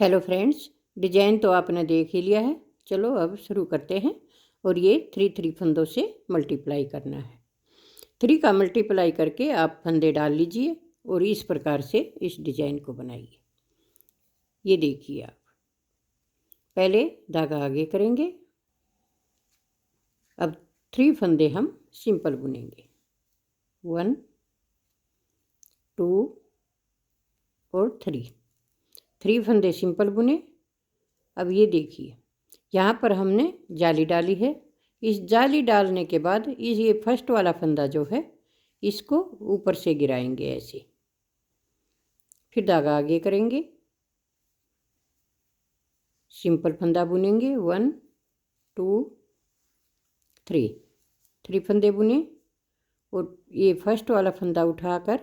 Hello friends, design तो आपने देख ही लिया है। चलो अब शुरू करते हैं। और ये 3 फंदों से मल्टीप्लाई करना है। 3 का मल्टीप्लाई करके आप फंदे डाल लीजिए और इस प्रकार से इस डिजाइन को बनाइए। ये देखिए, आप पहले धागा आगे करेंगे। अब 3 फंदे हम सिंपल बुनेंगे। 1 2 और 3 फंदे सिंपल बुने। अब ये देखिए, यहाँ पर हमने जाली डाली है। इस जाली डालने के बाद ये फर्स्ट वाला फंदा जो है इसको ऊपर से गिराएंगे ऐसे। फिर धागा आगे करेंगे, सिंपल फंदा बुनेंगे। 1 2 3 फंदे बुने और ये फर्स्ट वाला फंदा उठाकर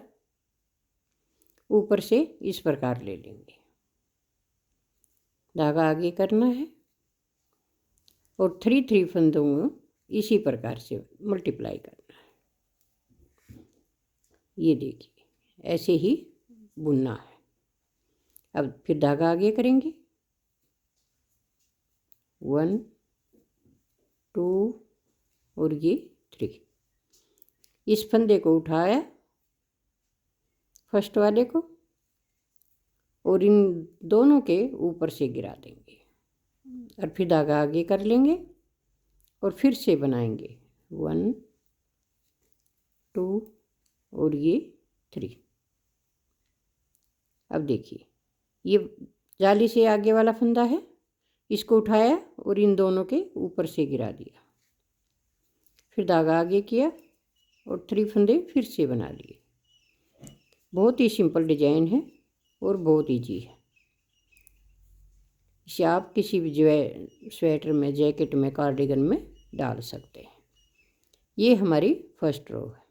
ऊपर से इस प्रकार ले लेंगे। धागा आगे करना है और 3 फंदों में इसी प्रकार से मल्टीप्लाई करना है। ये देखिए, ऐसे ही बुनना है। अब फिर धागा आगे करेंगे। 1 2 और ये 3। इस फंदे को उठाया फर्स्ट वाले को और इन दोनों के ऊपर से गिरा देंगे और फिर धागा आगे कर लेंगे और फिर से बनाएंगे 1 2 और ये 3। अब देखिए, ये जाली से आगे वाला फंदा है, इसको उठाया और इन दोनों के ऊपर से गिरा दिया। फिर धागा आगे किया और 3 फंदे फिर से बना लिए। बहुत ही सिंपल डिजाइन है और बहुत ईजी है। इसे आप किसी भी स्वेटर में, जैकेट में, कार्डिगन में डाल सकते हैं। ये हमारी फर्स्ट रो है।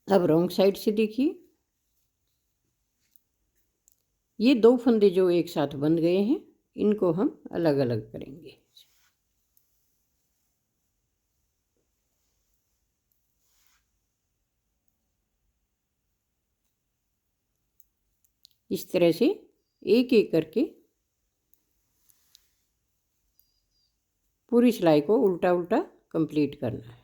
अब रॉन्ग साइड से देखिए, ये 2 फंदे जो एक साथ बंध गए हैं इनको हम अलग अलग करेंगे। इस तरह से एक एक करके पूरी सिलाई को उल्टा उल्टा कंप्लीट करना है।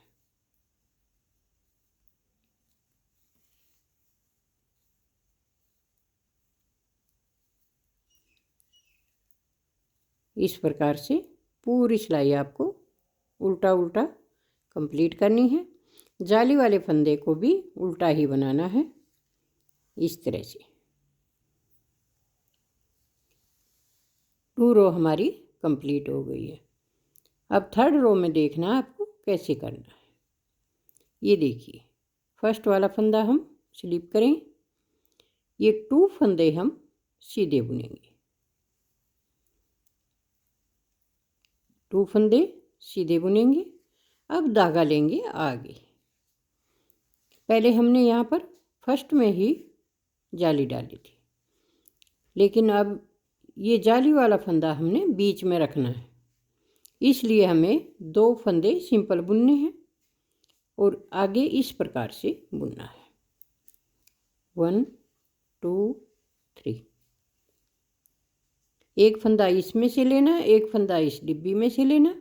इस प्रकार से पूरी सिलाई आपको उल्टा उल्टा कंप्लीट करनी है। जाली वाले फंदे को भी उल्टा ही बनाना है। इस तरह से 2 रो हमारी कंप्लीट हो गई है। अब 3rd रो में देखना आपको कैसे करना है। ये देखिए, फर्स्ट वाला फंदा हम स्लिप करें। ये 2 फंदे हम सीधे बुनेंगे। 2 फंदे सीधे बुनेंगे। अब धागा लेंगे आगे। पहले हमने यहाँ पर फर्स्ट में ही जाली डाली थी, लेकिन अब ये जाली वाला फंदा हमने बीच में रखना है, इसलिए हमें 2 फंदे सिंपल बुनने हैं और आगे इस प्रकार से बुनना है। 1 2 3। एक फंदा इसमें से लेना, एक फंदा इस डिब्बी में से लेना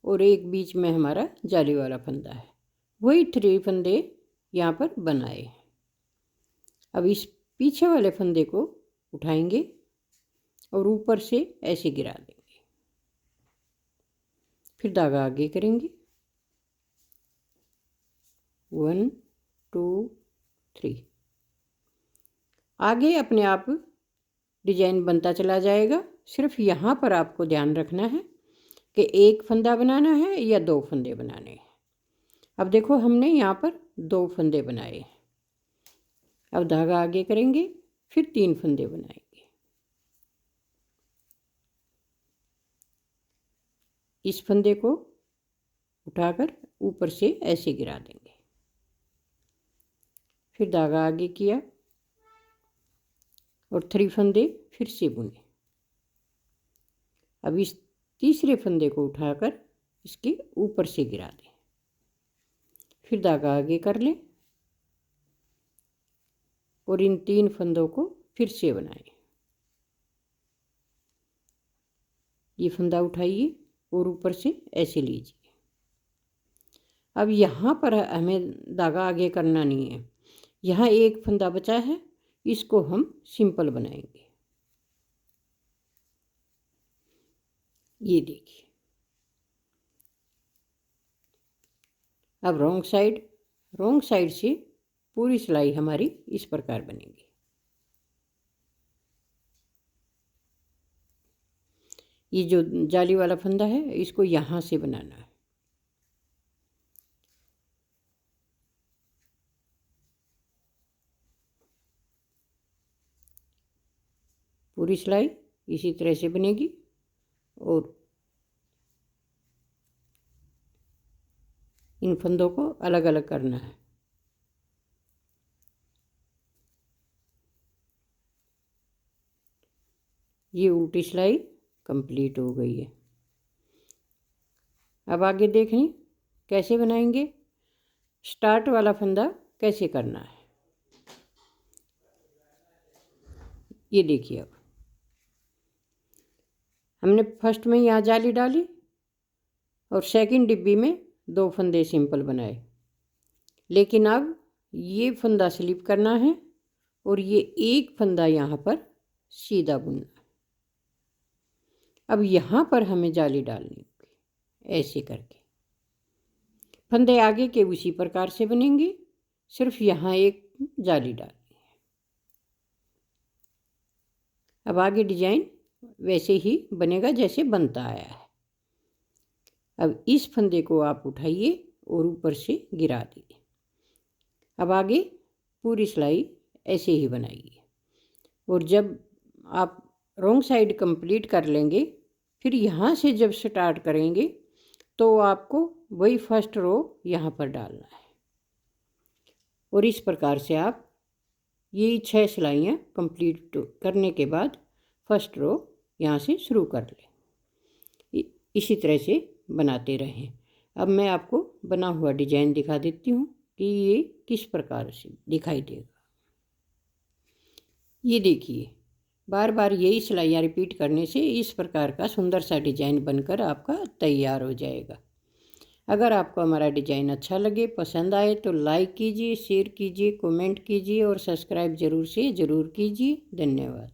और एक बीच में हमारा जाली वाला फंदा है। वही 3 फंदे यहाँ पर बनाए। अब इस पीछे वाले फंदे को उठाएंगे और ऊपर से ऐसे गिरा देंगे। फिर धागा आगे करेंगे। 1 2 3। आगे अपने आप डिजाइन बनता चला जाएगा। सिर्फ यहाँ पर आपको ध्यान रखना है कि एक फंदा बनाना है या 2 फंदे बनाने हैं। अब देखो, हमने यहाँ पर 2 फंदे बनाए। अब धागा आगे करेंगे, फिर 3 फंदे बनाएंगे। इस फंदे को उठाकर ऊपर से ऐसे गिरा देंगे। फिर धागा आगे किया और 3 फंदे फिर से बुने। अब इस तीसरे फंदे को उठाकर इसके ऊपर से गिरा दें। फिर धागा आगे कर लें और इन 3 फंदों को फिर से बनाएं। ये फंदा उठाइए और ऊपर से ऐसे लीजिए। अब यहाँ पर हमें धागा आगे करना नहीं है, यहाँ एक फंदा बचा है, इसको हम सिंपल बनाएंगे। ये देखिए, अब रॉन्ग साइड से पूरी सिलाई हमारी इस प्रकार बनेगी। ये जो जाली वाला फंदा है इसको यहाँ से बनाना है। पूरी सिलाई इसी तरह से बनेगी और इन फंदों को अलग अलग करना है। ये उल्टी सिलाई कंप्लीट हो गई है। अब आगे देखें कैसे बनाएंगे, स्टार्ट वाला फंदा कैसे करना है। ये देखिए, अब हमने फर्स्ट में यहाँ जाली डाली और सेकंड डिब्बी में 2 फंदे सिंपल बनाए, लेकिन अब ये फंदा स्लिप करना है और ये एक फंदा यहाँ पर सीधा बुनना है। अब यहाँ पर हमें जाली डालनी होगी, ऐसे करके फंदे आगे के उसी प्रकार से बनेंगे, सिर्फ यहाँ एक जाली डालनी है। अब आगे डिजाइन वैसे ही बनेगा जैसे बनता आया है। अब इस फंदे को आप उठाइए और ऊपर से गिरा दीजिए। अब आगे पूरी सिलाई ऐसे ही बनाइए और जब आप रॉन्ग साइड कंप्लीट कर लेंगे, फिर यहाँ से जब स्टार्ट करेंगे तो आपको वही फर्स्ट रो यहाँ पर डालना है और इस प्रकार से आप ये 6 सिलाइयाँ कंप्लीट करने के बाद फर्स्ट रो यहाँ से शुरू कर लें। इसी तरह से बनाते रहें। अब मैं आपको बना हुआ डिजाइन दिखा देती हूँ कि ये किस प्रकार से दिखाई देगा। ये देखिए, बार बार यही सिलाइयाँ रिपीट करने से इस प्रकार का सुंदर सा डिजाइन बनकर आपका तैयार हो जाएगा। अगर आपको हमारा डिजाइन अच्छा लगे, पसंद आए तो लाइक कीजिए, शेयर कीजिए, कमेंट कीजिए और सब्सक्राइब ज़रूर कीजिए। धन्यवाद।